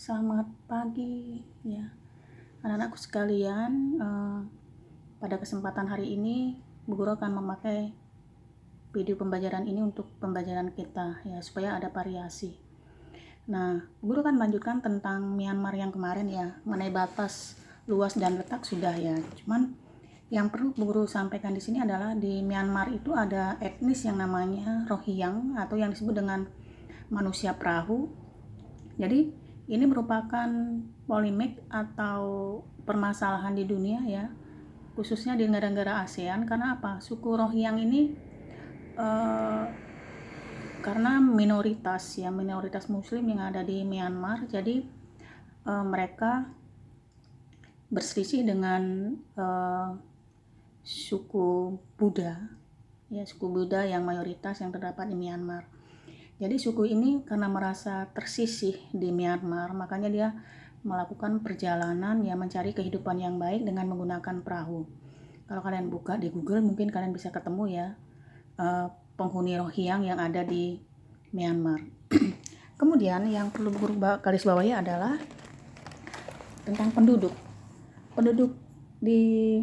Selamat pagi ya anak-anakku sekalian. Pada kesempatan hari ini Bu Guru akan memakai video pembelajaran ini untuk pembelajaran kita ya, supaya ada variasi. Nah, Bu Guru akan melanjutkan tentang Myanmar yang kemarin ya, mengenai batas, luas dan letak sudah ya. Cuman yang perlu Bu Guru sampaikan di sini adalah di Myanmar itu ada etnis yang namanya Rohingya atau yang disebut dengan manusia perahu. Jadi ini merupakan polemik atau permasalahan di dunia ya, khususnya di negara-negara ASEAN. Karena apa? Suku Rohingya ini karena minoritas Muslim yang ada di Myanmar, jadi mereka berselisih dengan suku Buddha ya, suku Buddha yang mayoritas yang terdapat di Myanmar. Jadi suku ini karena merasa tersisih di Myanmar, makanya dia melakukan perjalanan ya, mencari kehidupan yang baik dengan menggunakan perahu. Kalau kalian buka di Google mungkin kalian bisa ketemu ya penghuni Rohingya yang ada di Myanmar. Kemudian yang perlu garis bawahi adalah tentang penduduk. Penduduk di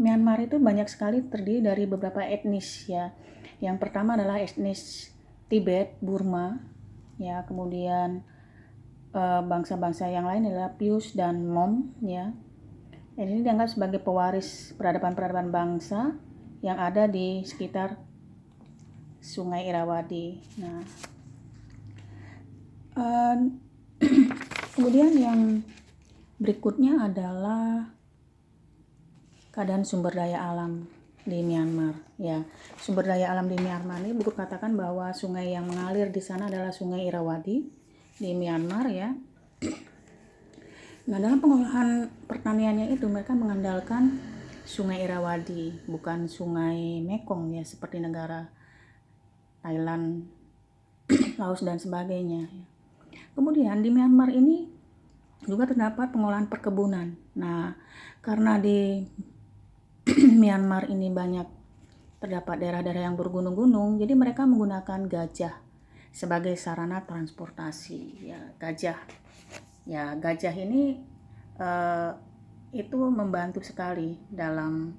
Myanmar itu banyak sekali, terdiri dari beberapa etnis ya. Yang pertama adalah etnis Tibet, Burma, ya, kemudian bangsa-bangsa yang lain adalah Pius dan Mom, ya. Dan ini dianggap sebagai pewaris peradaban-peradaban bangsa yang ada di sekitar Sungai Irrawaddy. Nah, kemudian yang berikutnya adalah keadaan sumber daya alam di Myanmar ya. Sumber daya alam di Myanmar ini buku katakan bahwa sungai yang mengalir di sana adalah Sungai Irrawaddy di Myanmar ya. Nah, dalam pengolahan pertaniannya itu mereka mengandalkan Sungai Irrawaddy, bukan Sungai Mekong ya, seperti negara Thailand, Laos dan sebagainya. Kemudian di Myanmar ini juga terdapat pengolahan perkebunan. Nah, karena di Myanmar ini banyak terdapat daerah-daerah yang bergunung-gunung, jadi mereka menggunakan gajah sebagai sarana transportasi ya. Gajah ini itu membantu sekali dalam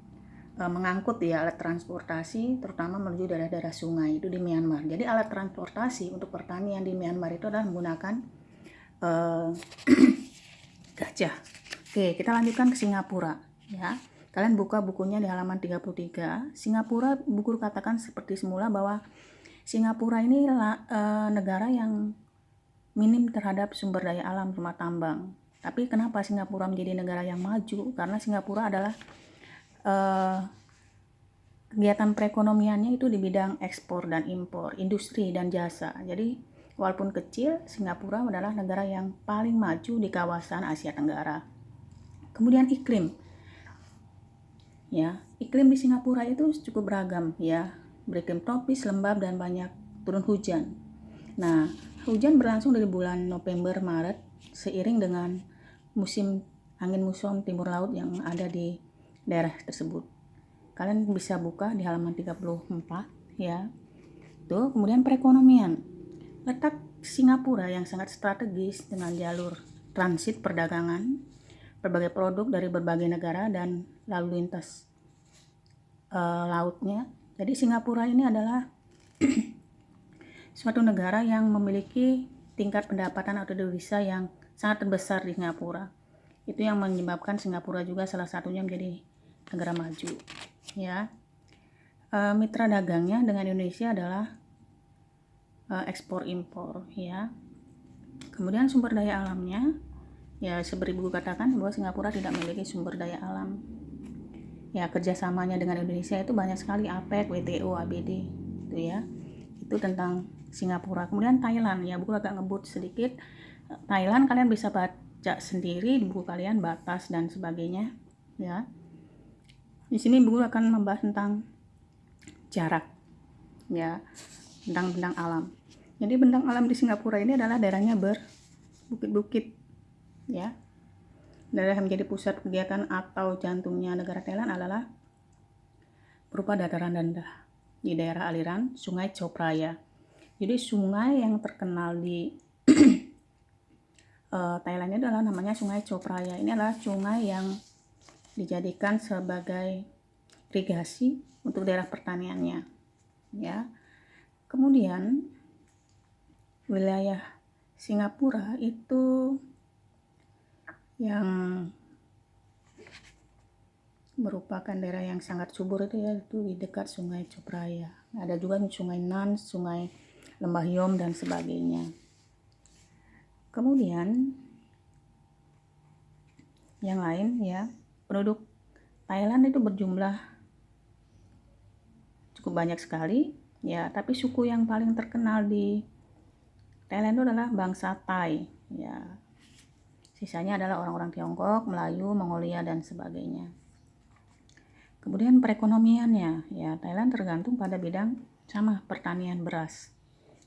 mengangkut ya alat transportasi, terutama menuju daerah-daerah sungai itu di Myanmar. Jadi alat transportasi untuk pertanian di Myanmar itu adalah menggunakan gajah. Oke, kita lanjutkan ke Singapura ya. Kalian buka bukunya di halaman 33. Singapura, buku katakan seperti semula bahwa Singapura ini negara yang minim terhadap sumber daya alam rumah tambang. Tapi kenapa Singapura menjadi negara yang maju? Karena Singapura adalah kegiatan perekonomiannya itu di bidang ekspor dan impor, industri dan jasa. Jadi walaupun kecil, Singapura adalah negara yang paling maju di kawasan Asia Tenggara. Kemudian iklim. Ya, iklim di Singapura itu cukup beragam ya, beriklim tropis, lembab dan banyak turun hujan. Nah, hujan berlangsung dari bulan November Maret seiring dengan musim angin muson timur laut yang ada di daerah tersebut. Kalian bisa buka di halaman 34 ya. Tuh, kemudian perekonomian. Letak Singapura yang sangat strategis dengan jalur transit perdagangan berbagai produk dari berbagai negara dan lalu lintas lautnya. Jadi Singapura ini adalah suatu negara yang memiliki tingkat pendapatan atau devisa yang sangat terbesar di Singapura. Itu yang menyebabkan Singapura juga salah satunya menjadi negara maju ya. Mitra dagangnya dengan Indonesia adalah ekspor impor ya. Kemudian sumber daya alamnya ya, seperti buku katakan bahwa Singapura tidak memiliki sumber daya alam. Ya, kerjasamanya dengan Indonesia itu banyak sekali, APEC, WTO, ABD itu ya. Itu tentang Singapura. Kemudian Thailand ya, buku agak ngebut sedikit. Thailand kalian bisa baca sendiri di buku kalian, batas dan sebagainya ya. Di sini buku akan membahas tentang jarak ya, tentang bentang alam. Jadi bentang alam di Singapura ini adalah daerahnya berbukit-bukit ya. Daerah yang menjadi pusat kegiatan atau jantungnya negara Thailand adalah berupa dataran rendah di daerah aliran Sungai Chao Phraya. Jadi sungai yang terkenal di Thailand ini adalah namanya Sungai Chao Phraya. Ini adalah sungai yang dijadikan sebagai irigasi untuk daerah pertaniannya, ya. Kemudian wilayah Singapura itu yang merupakan daerah yang sangat subur itu ya, itu di dekat Sungai Chao Phraya. Ada juga Sungai Nan, Sungai Lembah Yom dan sebagainya. Kemudian yang lain ya, penduduk Thailand itu berjumlah cukup banyak sekali ya, tapi suku yang paling terkenal di Thailand itu adalah bangsa Thai ya. Sisanya adalah orang-orang Tiongkok, Melayu, Mongolia dan sebagainya. Kemudian perekonomiannya ya, Thailand tergantung pada bidang sama pertanian beras.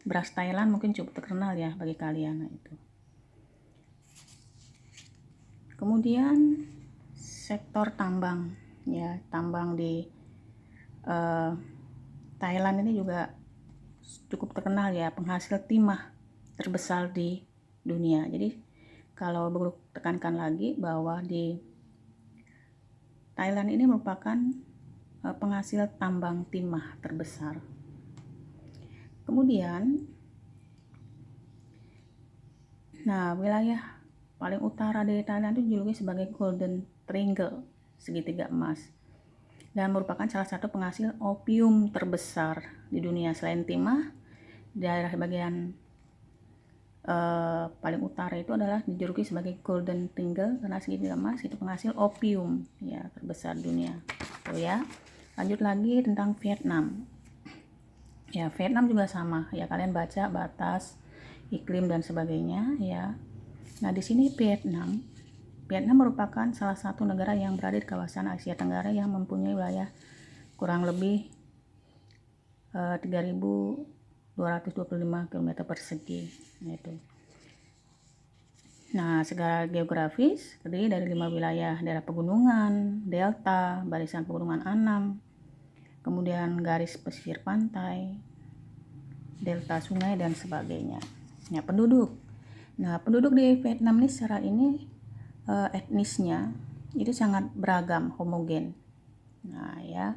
Beras Thailand mungkin cukup terkenal ya bagi kalian. Nah, itu. Kemudian sektor tambang ya, tambang di Thailand ini juga cukup terkenal ya, penghasil timah terbesar di dunia. Jadi kalau perlu tekankan lagi bahwa di Thailand ini merupakan penghasil tambang timah terbesar. Kemudian wilayah paling utara dari Thailand itu dijuluki sebagai Golden Triangle, segitiga emas, dan merupakan salah satu penghasil opium terbesar di dunia. Selain timah, daerah bagian paling utara itu adalah dijuluki sebagai Golden Triangle karena segitiga emas itu penghasil opium ya terbesar di dunia. Tuh ya. Lanjut lagi tentang Vietnam. Ya, Vietnam juga sama ya, kalian baca batas, iklim dan sebagainya ya. Nah, di sini Vietnam merupakan salah satu negara yang berada di kawasan Asia Tenggara yang mempunyai wilayah kurang lebih 3.225 km persegi. Itu. Nah, secara geografis terdiri dari 5 wilayah daerah pegunungan, delta, barisan pegunungan Annam, kemudian garis pesisir pantai, delta sungai dan sebagainya. Ya, penduduk. Nah, penduduk di Vietnam ini secara etnisnya itu sangat beragam, homogen. Nah, ya.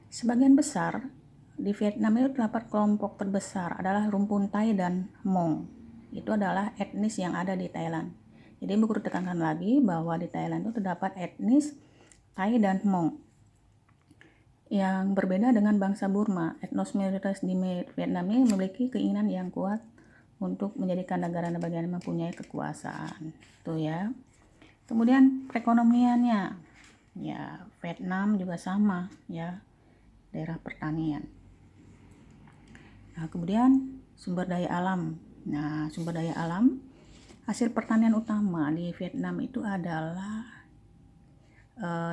Sebagian besar di Vietnam itu terdapat kelompok terbesar adalah rumpun Thai dan Hmong. Itu adalah etnis yang ada di Thailand. Jadi perlu tekankan lagi bahwa di Thailand itu terdapat etnis Thai dan Hmong. Yang berbeda dengan bangsa Burma, etnos minoritas di Vietnam ini memiliki keinginan yang kuat untuk menjadikan negara bagian mempunyai kekuasaan. Tuh ya. Kemudian perekonomiannya, ya Vietnam juga sama ya, daerah pertanian. Nah, kemudian sumber daya alam. Nah, sumber daya alam, hasil pertanian utama di Vietnam itu adalah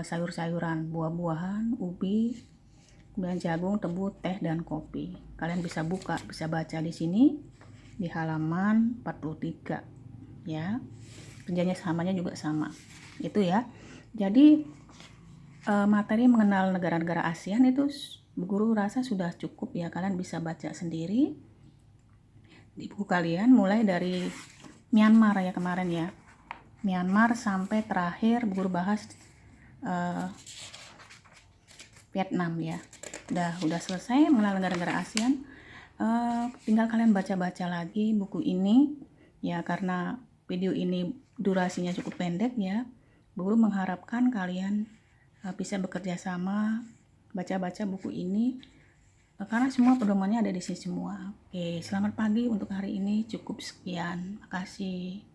sayur-sayuran, buah-buahan, ubi, kemudian jagung, tebu, teh, dan kopi. Kalian bisa baca di sini di halaman 43 ya. Kerjanya samanya juga sama. Itu ya. Jadi materi mengenal negara-negara ASEAN itu guru rasa sudah cukup ya. Kalian bisa baca sendiri di buku kalian mulai dari Myanmar ya kemarin ya. Myanmar sampai terakhir guru bahas Vietnam ya. Udah selesai mengenal negara-negara ASEAN. Tinggal kalian baca-baca lagi buku ini ya, karena video ini durasinya cukup pendek ya. Guru mengharapkan kalian bisa bekerja sama baca-baca buku ini karena semua pedomannya ada di sini semua. Oke, selamat pagi untuk hari ini, cukup sekian. Makasih.